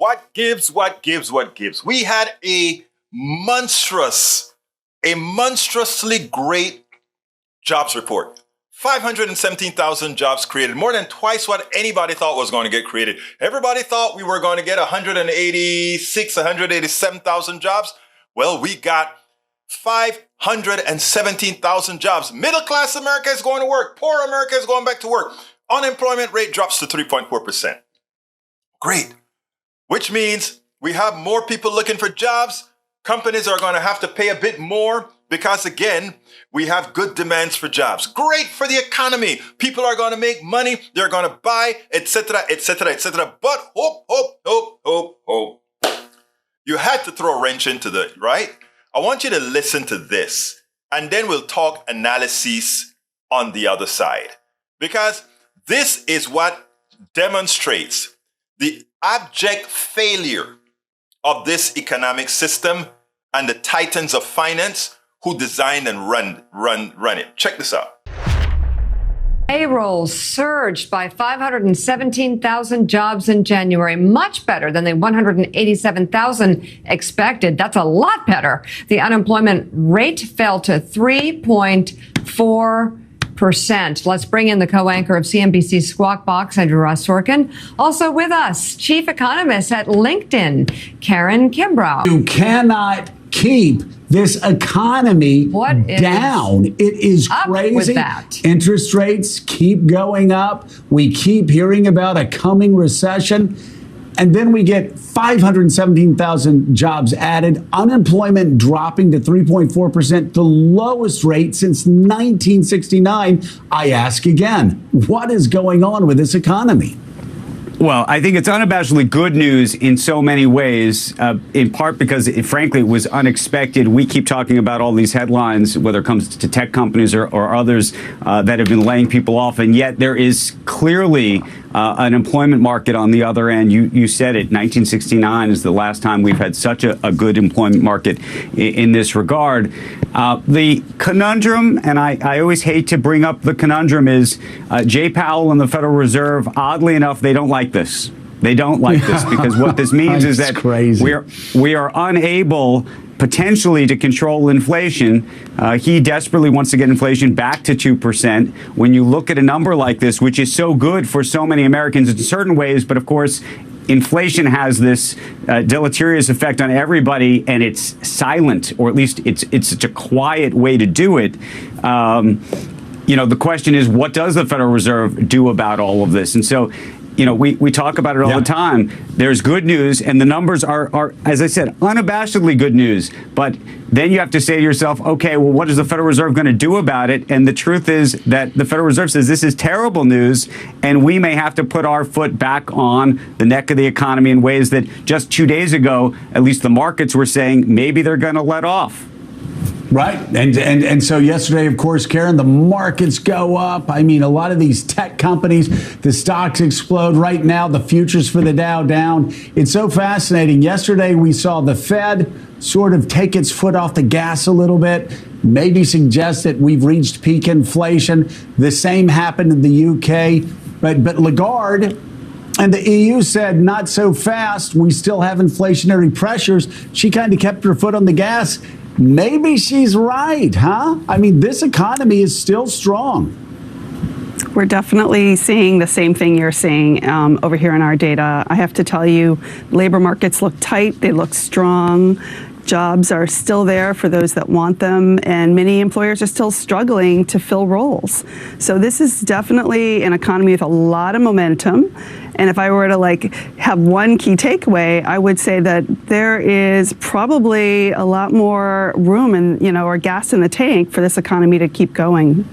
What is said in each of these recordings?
What gives? We had a monstrously great jobs report. 517,000 jobs created, more than twice what anybody thought was going to get created. Everybody thought we were going to get 187,000 jobs. Well, we got 517,000 jobs. Middle class America is going to work. Poor America is going back to work. Unemployment rate drops to 3.4%. Great. Which means we have more people looking for jobs. Companies are going to have to pay a bit more because, again, we have good demands for jobs. Great for the economy. People are going to make money. They're going to buy, etc., etc., etc. But hope. You had to throw a wrench into the, right? I want you to listen to this, and then we'll talk analysis on the other side. Because this is what demonstrates the abject failure of this economic system and the titans of finance who designed and run it. Check this out. Payrolls surged by 517,000 jobs in January, much better than the 187,000 expected. That's a lot better. The unemployment rate fell to 3.4%. Let's bring in the co-anchor of CNBC Squawk Box, Andrew Ross Sorkin. Also with us, chief economist at LinkedIn, Karen Kimbrough. You cannot keep this economy down. It is crazy. Interest rates keep going up. We keep hearing about a coming recession. And then we get 517,000 jobs added, unemployment dropping to 3.4%, the lowest rate since 1969. I ask again, what is going on with this economy? Well, I think it's unabashedly good news in so many ways, in part because, frankly, it was unexpected. We keep talking about all these headlines, whether it comes to tech companies or others that have been laying people off. And yet there is clearly an employment market on the other end. You said it, 1969 is the last time we've had such a good employment market in this regard. The conundrum, and I always hate to bring up the conundrum, is Jay Powell and the Federal Reserve, oddly enough, they don't like this. They don't like this because what this means is that we are unable potentially to control inflation. He desperately wants to get inflation back to 2%. When you look at a number like this, which is so good for so many Americans in certain ways, but of course, inflation has this deleterious effect on everybody, and it's silent, or at least it's such a quiet way to do it. The question is, what does the Federal Reserve do about all of this? And so, we talk about it all the time. There's good news, and the numbers are, as I said, unabashedly good news. But then you have to say to yourself, okay, well, what is the Federal Reserve going to do about it? And the truth is that the Federal Reserve says this is terrible news, and we may have to put our foot back on the neck of the economy in ways that just 2 days ago, at least the markets were saying maybe they're going to let off. Right. And so yesterday, of course, Karen, the markets go up. I mean, a lot of these tech companies, the stocks explode. Right now, the futures for the Dow down. It's so fascinating. Yesterday, we saw the Fed sort of take its foot off the gas a little bit, maybe suggest that we've reached peak inflation. The same happened in the UK. But Lagarde and the EU said, not so fast. We still have inflationary pressures. She kind of kept her foot on the gas. Maybe she's right, huh? I mean, this economy is still strong. We're definitely seeing the same thing you're seeing over here in our data. I have to tell you, labor markets look tight. They look strong. Jobs are still there for those that want them, and many employers are still struggling to fill roles. So this is definitely an economy with a lot of momentum. And if I were to have one key takeaway, I would say that there is probably a lot more room and, or gas in the tank for this economy to keep going.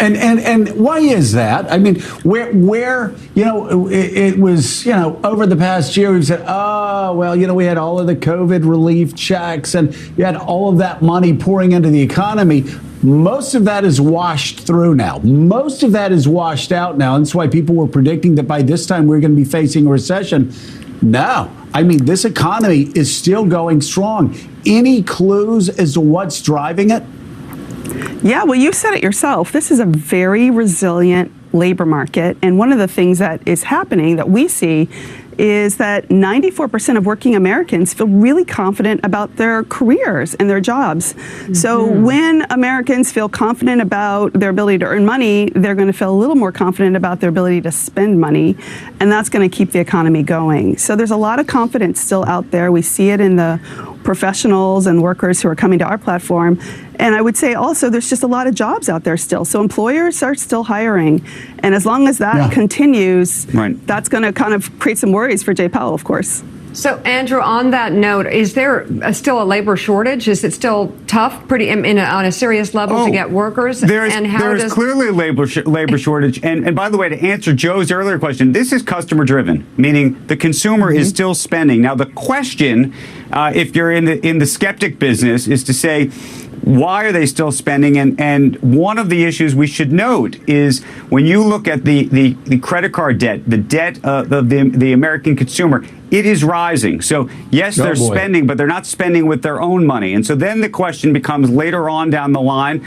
And why is that? I mean, where it was, over the past year, we've said, we had all of the COVID relief checks and you had all of that money pouring into the economy. Most of that is washed through now. Most of that is washed out now. And that's why people were predicting that by this time we're going to be facing a recession. No, I mean, this economy is still going strong. Any clues as to what's driving it? Yeah, well, you said it yourself. This is a very resilient labor market. And one of the things that is happening that we see is that 94% of working Americans feel really confident about their careers and their jobs. So when Americans feel confident about their ability to earn money, they're going to feel a little more confident about their ability to spend money, and that's going to keep the economy going. So there's a lot of confidence still out there. We see it in the professionals and workers who are coming to our platform. And I would say also there's just a lot of jobs out there still. So employers are still hiring. And as long as that continues, that's going to kind of create some worries for Jay Powell, of course. So, Andrew, on that note, is there still a labor shortage? Is it still tough, on a serious level to get workers? There's clearly a labor shortage. And by the way, to answer Joe's earlier question, this is customer driven, meaning the consumer is still spending. Now, the question, if you're in the skeptic business, is to say, why are they still spending? And one of the issues we should note is when you look at the credit card debt, the debt of the American consumer, it is rising. So, yes, they're spending, but they're not spending with their own money. And so then the question becomes later on down the line,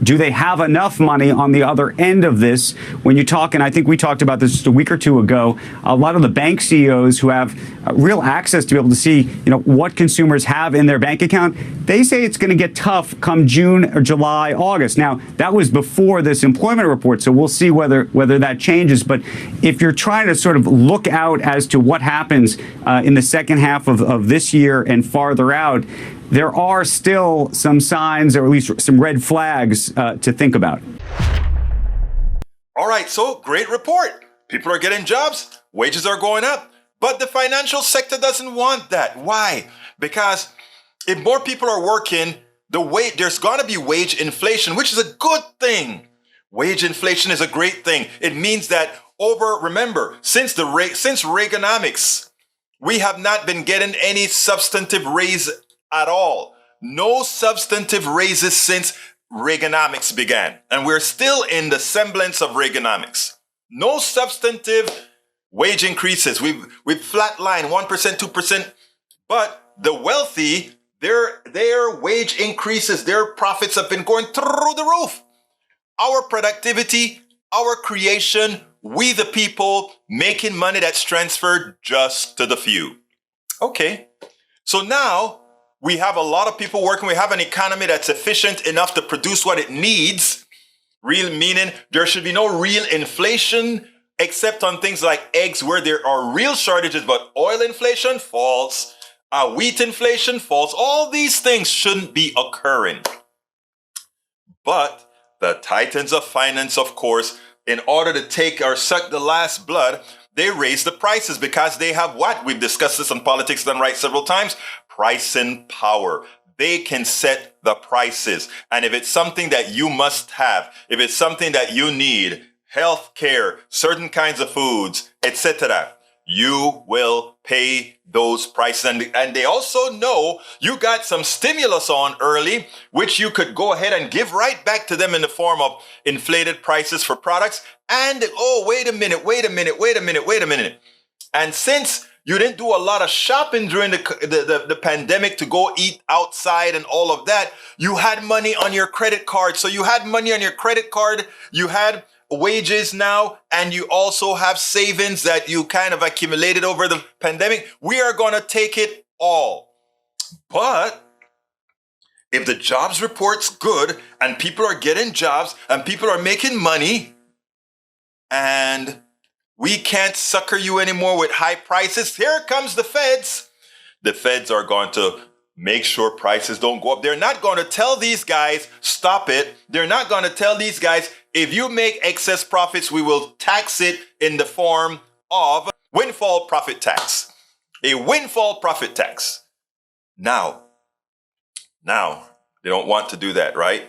do they have enough money on the other end of this? When you talk, and I think we talked about this just a week or two ago, a lot of the bank CEOs who have real access to be able to see, what consumers have in their bank account, they say it's going to get tough come June or July, August. Now, that was before this employment report, so we'll see whether that changes. But if you're trying to sort of look out as to what happens in the second half of this year and farther out, there are still some signs, or at least some red flags to think about. All right, so great report. People are getting jobs, wages are going up, but the financial sector doesn't want that. Why? Because if more people are working, there's going to be wage inflation, which is a good thing. Wage inflation is a great thing. It means that remember, since Reaganomics, we have not been getting any substantive raise at all. No substantive raises since Reaganomics began. And we're still in the semblance of Reaganomics. No substantive wage increases. We've flatlined 1%, 2%. But the wealthy, their wage increases, their profits have been going through the roof. Our productivity, our creation, we the people making money that's transferred just to the few. Okay, so now we have a lot of people working. We have an economy that's efficient enough to produce what it needs. Real meaning there should be no real inflation except on things like eggs where there are real shortages, but oil inflation, false. Wheat inflation, false. All these things shouldn't be occurring. But the titans of finance, of course, in order to take or suck the last blood, they raise the prices because they have what? We've discussed this on Politics Done Right several times. Pricing power. They can set the prices. And if it's something that you must have, if it's something that you need, health care, certain kinds of foods, etc., you will pay those prices. And they also know you got some stimulus on early, which you could go ahead and give right back to them in the form of inflated prices for products. And, wait a minute. And since you didn't do a lot of shopping during the pandemic to go eat outside and all of that, you had money on your credit card. So you had money on your credit card. You had wages now, and you also have savings that you kind of accumulated over the pandemic. We are going to take it all. But if the jobs report's good and people are getting jobs and people are making money and we can't sucker you anymore with high prices, here comes the feds. The feds are going to make sure prices don't go up. They're not going to tell these guys, stop it. They're not going to tell these guys, if you make excess profits, we will tax it in the form of windfall profit tax. A windfall profit tax. Now, they don't want to do that, right?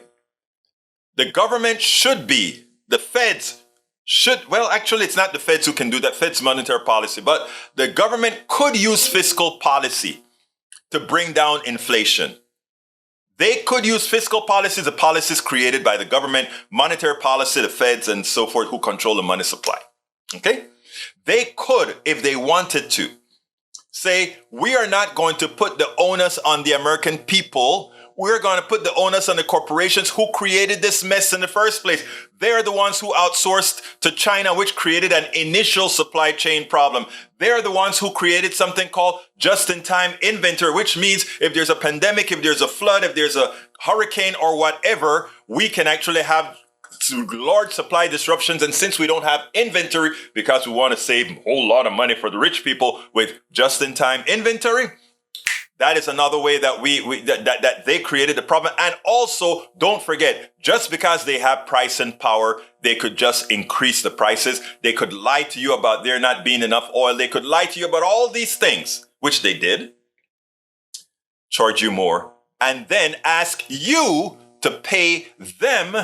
The government the feds should, well, actually, it's not the feds who can do that. Fed's monetary policy, but the government could use fiscal policy to bring down inflation. They could use fiscal policies, the policies created by the government, monetary policy, the feds, and so forth, who control the money supply. Okay? They could, if they wanted to, say, we are not going to put the onus on the American people. we're going to put the onus on the corporations who created this mess in the first place. They're the ones who outsourced to China, which created an initial supply chain problem. They're the ones who created something called just-in-time inventory, which means if there's a pandemic, if there's a flood, if there's a hurricane or whatever, we can actually have large supply disruptions. And since we don't have inventory because we want to save a whole lot of money for the rich people with just-in-time inventory, that is another way that that they created the problem. And also, don't forget, just because they have price and power, they could just increase the prices. They could lie to you about there not being enough oil. They could lie to you about all these things, which they did, charge you more, and then ask you to pay them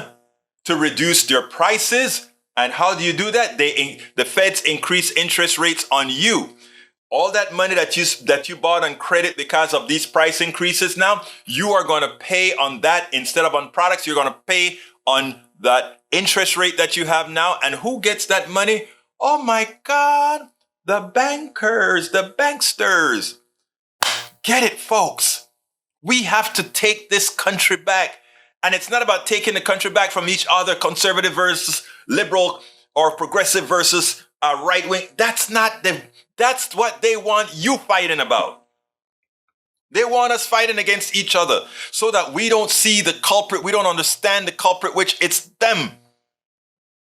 to reduce their prices. And how do you do that? The feds increase interest rates on you. All that money that you bought on credit because of these price increases, now you are going to pay on that instead of on products. You're going to pay on that interest rate that you have now. And who gets that money? Oh my God, the bankers, the banksters. Get it, folks. We have to take this country back. And it's not about taking the country back from each other, conservative versus liberal or progressive versus right wing. That's what they want you fighting about. They want us fighting against each other so that we don't see the culprit. We don't understand the culprit, which it's them.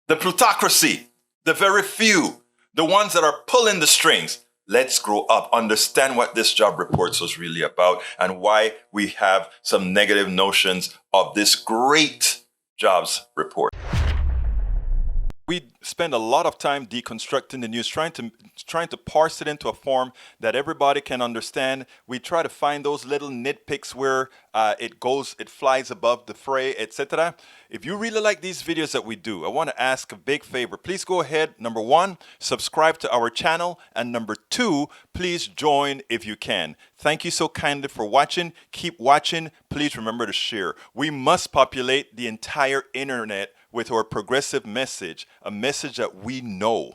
The plutocracy, the very few, the ones that are pulling the strings. Let's grow up, understand what this job report was really about and why we have some negative notions of this great jobs report. We spend a lot of time deconstructing the news, trying to parse it into a form that everybody can understand. We try to find those little nitpicks where it flies above the fray, etc. If you really like these videos that we do, I want to ask a big favor. Please go ahead. Number one, subscribe to our channel. And number two, please join if you can. Thank you so kindly for watching. Keep watching. Please remember to share. We must populate the entire internet with our progressive message, a message that we know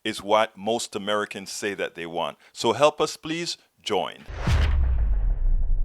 is what most Americans say that they want. So help us, please join.